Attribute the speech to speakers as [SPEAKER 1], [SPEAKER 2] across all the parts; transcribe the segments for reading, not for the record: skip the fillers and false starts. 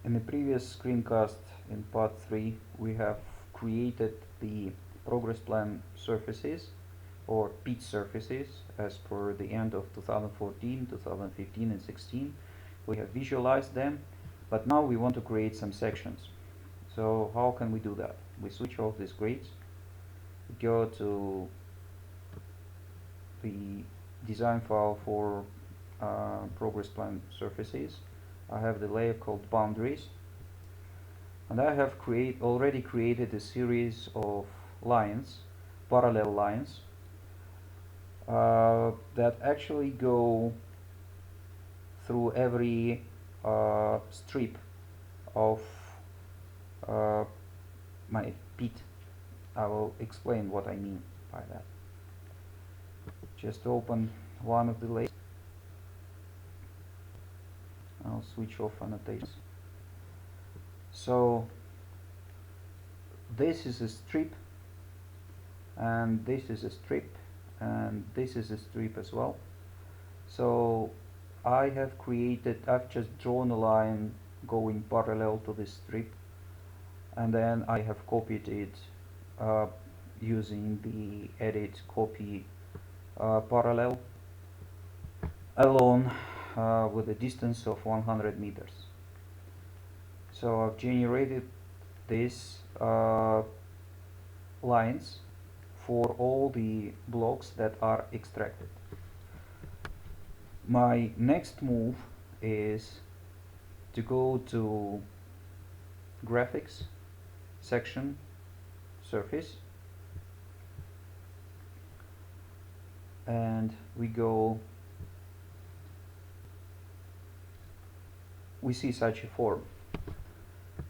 [SPEAKER 1] In the previous screencast, in part 3, we have created the progress plan surfaces or PEAT surfaces as per the end of 2014, 2015 and 16. We have visualized them, but now we want to create some sections. So how can we do that? We switch off these grids, go to the design file for progress plan surfaces. I have the layer called boundaries, and I have already created a series of lines, parallel lines, that actually go through every strip of my PEAT. I will explain what I mean by that. Just open one of the layers. I'll switch off annotations. So this is a strip, and this is a strip, and this is a strip as well. So I've just drawn a line going parallel to this strip, and then I have copied it using the edit copy parallel along with a distance of 100 meters. So I've generated these lines for all the blocks that are extracted. My next move is to go to graphics, section, surface, and we see such a form.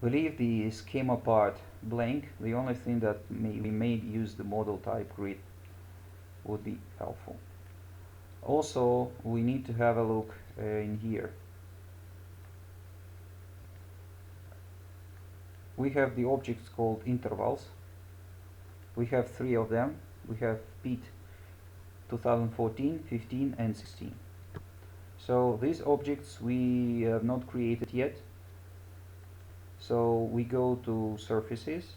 [SPEAKER 1] We leave the schema part blank. The only thing that we may use the model type grid would be helpful. Also, we need to have a look in here. We have the objects called intervals. We have 3 of them. We have PEAT 2014, 15 and 16. So these objects we have not created yet. So we go to surfaces,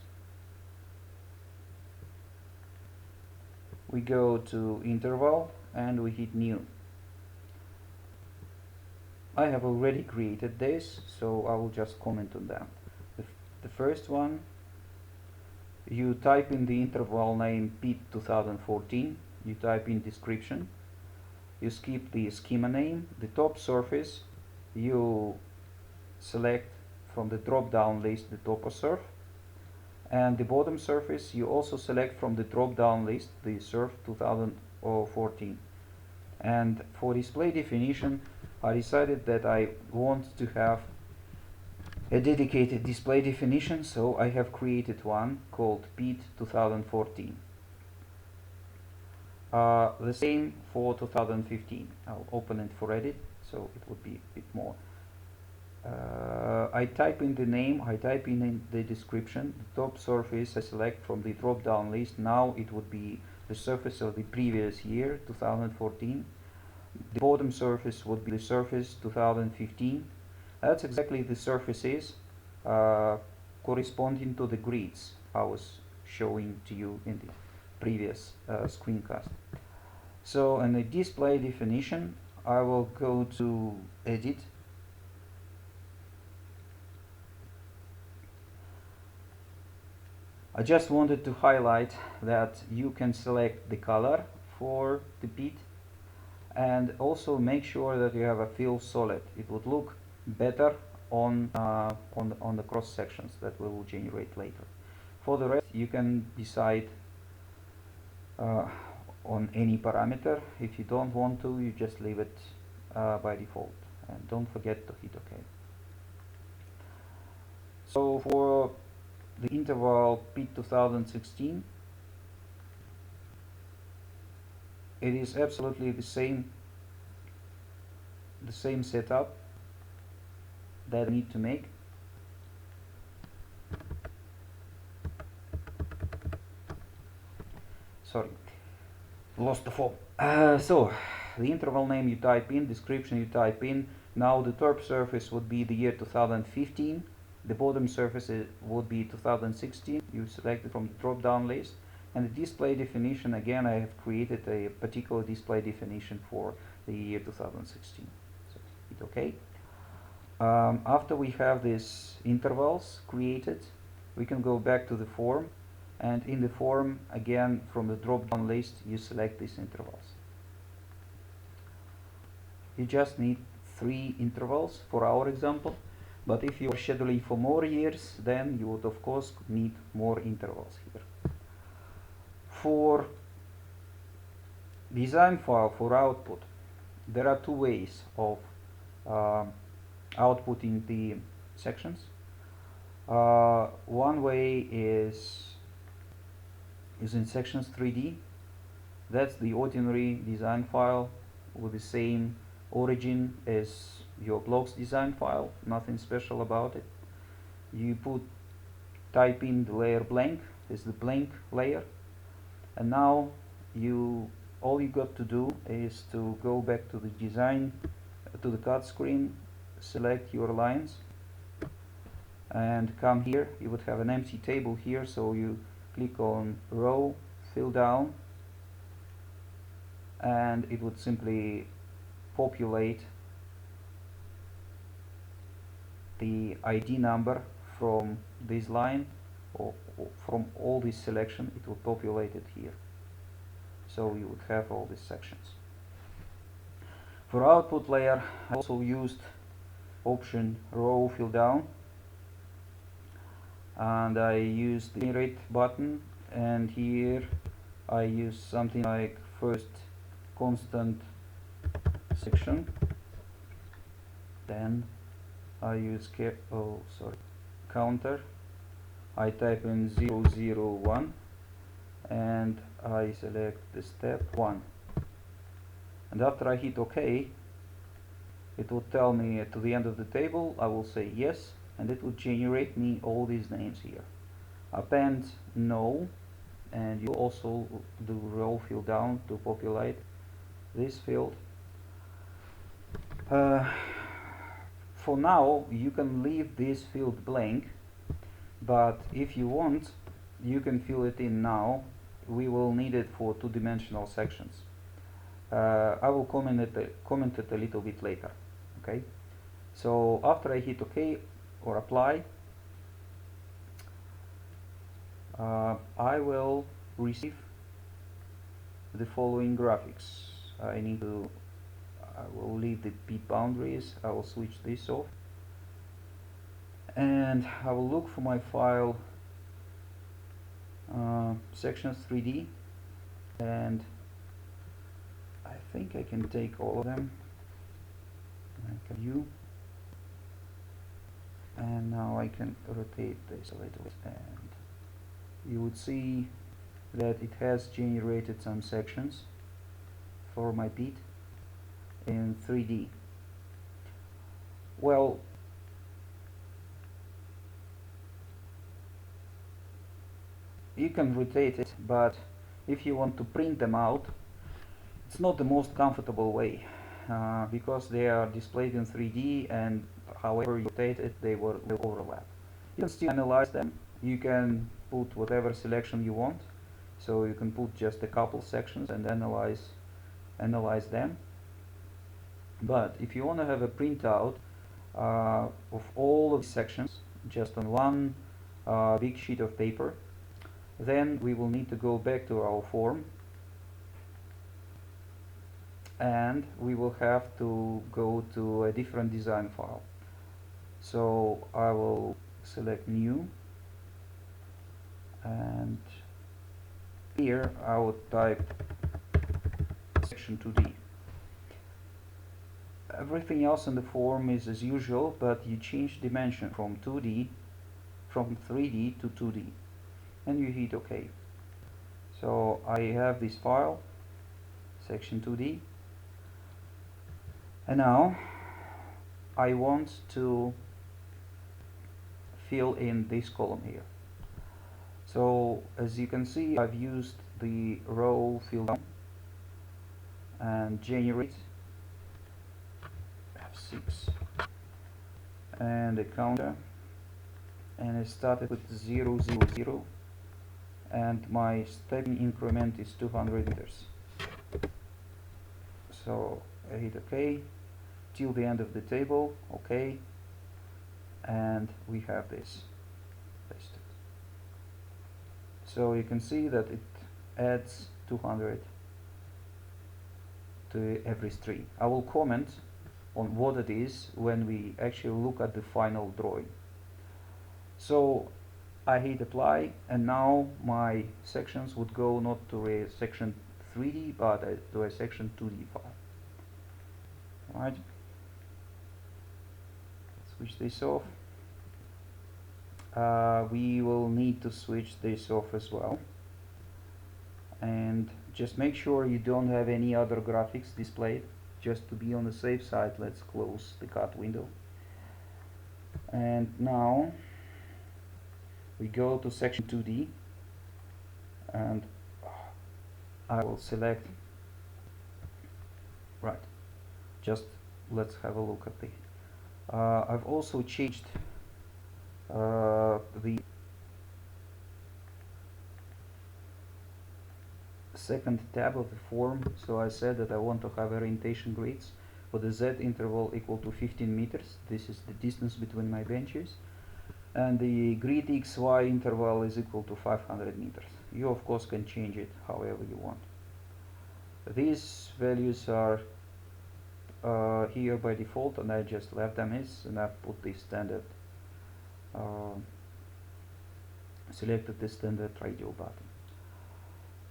[SPEAKER 1] we go to interval, and we hit new. I have already created this, so I will just comment on them. The first one, you type in the interval name PEAT 2014, you type in description, you skip the schema name, the top surface you select from the drop-down list the TopoSurf, and the bottom surface you also select from the drop-down list the Surf 2014. And for display definition, I decided that I want to have a dedicated display definition, so I have created one called PEAT 2014. The same for 2015. I'll open it for edit, so it would be a bit more. I type in the name, I type in the description, the top surface I select from the drop-down list. Now it would be the surface of the previous year, 2014. The bottom surface would be the surface 2015. That's exactly the surfaces corresponding to the grids I was showing to you in the previous screencast. So in the display definition, I will go to edit, I just wanted to highlight that you can select the color for the PEAT, and also make sure that you have a fill solid. It would look better on the cross sections that we will generate later. For the rest, you can decide on any parameter. If you don't want to, you just leave it by default, and don't forget to hit OK. So for the interval PEAT 2016, it is absolutely the same setup that I need to make. Sorry, lost the form. So the interval name you type in, description you type in, Now the top surface would be the year 2015, the bottom surface would be 2016. You select it from the drop down list, and the display definition, again I have created a particular display definition for the year 2016. So hit OK. After we have these intervals created, we can go back to the form, and in the form, again from the drop down list, you select these intervals. You just need 3 intervals for our example, but if you are scheduling for more years, then you would of course need more intervals here. For design file for output, there are 2 ways of outputting the sections. One way is using sections 3D. That's the ordinary design file with the same origin as your blocks design file, nothing special about it. You type in the layer blank, is the blank layer, and now all you got to do is to go back to the design, to the cut screen, select your lines, and come here. You would have an empty table here, so you click on row, fill down, and it would simply populate the ID number from this line, or from all this selection. It will populate it here, so you would have all these sections. For output layer, I also used option row fill down, and I used the generate button, and here I use something like first constant section, then I use counter. I type in 001 and I select the step 1, and after I hit OK, it will tell me to the end of the table. I will say yes, and it will generate me all these names here. Append no, and you also do row fill down to populate this field. For now you can leave this field blank, but if you want, you can fill it in now. We will need it for 2-dimensional sections. I will comment it a little bit later. Okay, so after I hit OK or apply, I will receive the following graphics. I will leave the bit boundaries. I will switch this off, and I will look for my file sections 3D, and I think I can take all of them. I can view, and now I can rotate this a little bit, and you would see that it has generated some sections for my bit in 3D. Well, you can rotate it, but if you want to print them out, it's not the most comfortable way, because they are displayed in 3D, and however you rotate it, they will overlap. You can still analyze them. You can put whatever selection you want, so you can put just a couple sections and analyze them. But if you want to have a printout of all of the sections just on one big sheet of paper, then we will need to go back to our form, and we will have to go to a different design file. So I will select new, and here I would type section 2D. Everything else in the form is as usual, but you change dimension from 3D to 2D, and you hit OK. So I have this file, section 2D, and now I want to fill in this column here. So as you can see, I've used the row fill down and generate 6 and a counter, and I started with 0, 0, 0, and my stepping increment is 200 meters. So I hit OK till the end of the table, OK, and we have this listed. So you can see that it adds 200 to every string. I will comment on what it is when we actually look at the final drawing. So I hit apply, and now my sections would go not to a section 3D but to a section 2D file. Right. Switch this off. We will need to switch this off as well, and just make sure you don't have any other graphics displayed. Just to be on the safe side, let's close the cut window, and now we go to section 2D, and I will select, right, just let's have a look at the I've also changed the second tab of the form. So I said that I want to have orientation grids for the Z interval equal to 15 meters. This is the distance between my benches, and the grid XY interval is equal to 500 meters. You of course can change it however you want. These values are here by default, and I just left them as, and I've put the standard selected the standard radio button.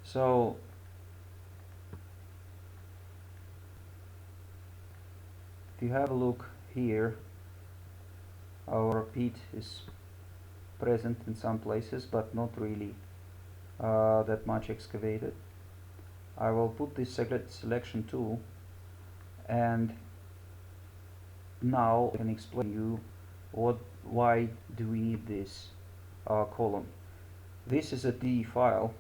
[SPEAKER 1] So if you have a look here, our pit is present in some places but not really that much excavated. I will put this selection tool, and now I can explain you why do we need this column. This is a D file,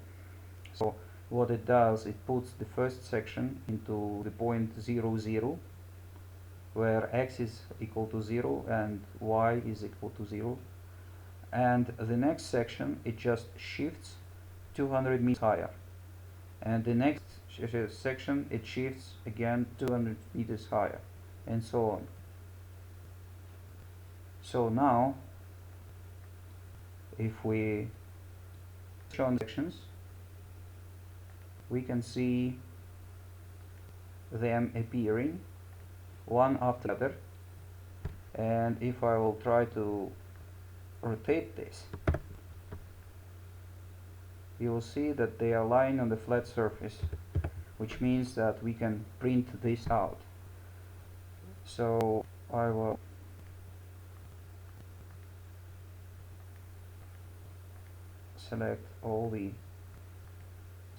[SPEAKER 1] so what it does, it puts the first section into the point 0, 0, where x is equal to 0 and y is equal to 0, and the next section it just shifts 200 meters higher, and the next section it shifts again 200 meters higher, and so on. So now if we show sections, we can see them appearing one after the other, and if I will try to rotate this, you will see that they are lying on the flat surface, which means that we can print this out. So I will select all the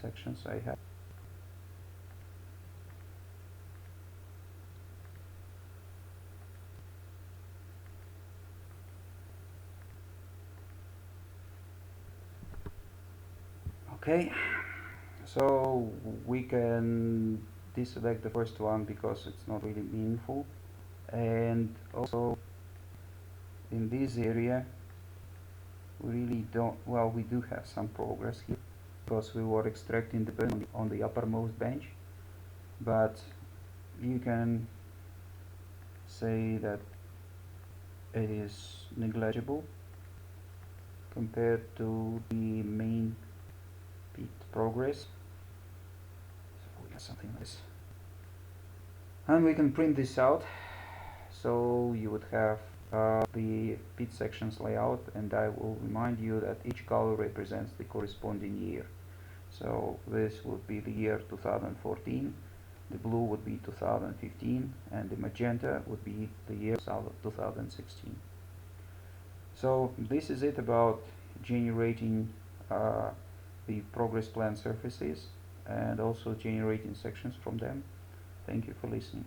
[SPEAKER 1] sections I have. Okay, so we can deselect the first one because it's not really meaningful, and also in this area we really don't, well, we do have some progress here because we were extracting the burn on the uppermost bench, but you can say that it is negligible compared to the main pit progress. So we have something like this, and we can print this out. So you would have the pit sections layout, and I will remind you that each color represents the corresponding year. So this would be the year 2014, the blue would be 2015, and the magenta would be the year 2016. So this is it about generating the progress plan surfaces and also generating sections from them. Thank you for listening.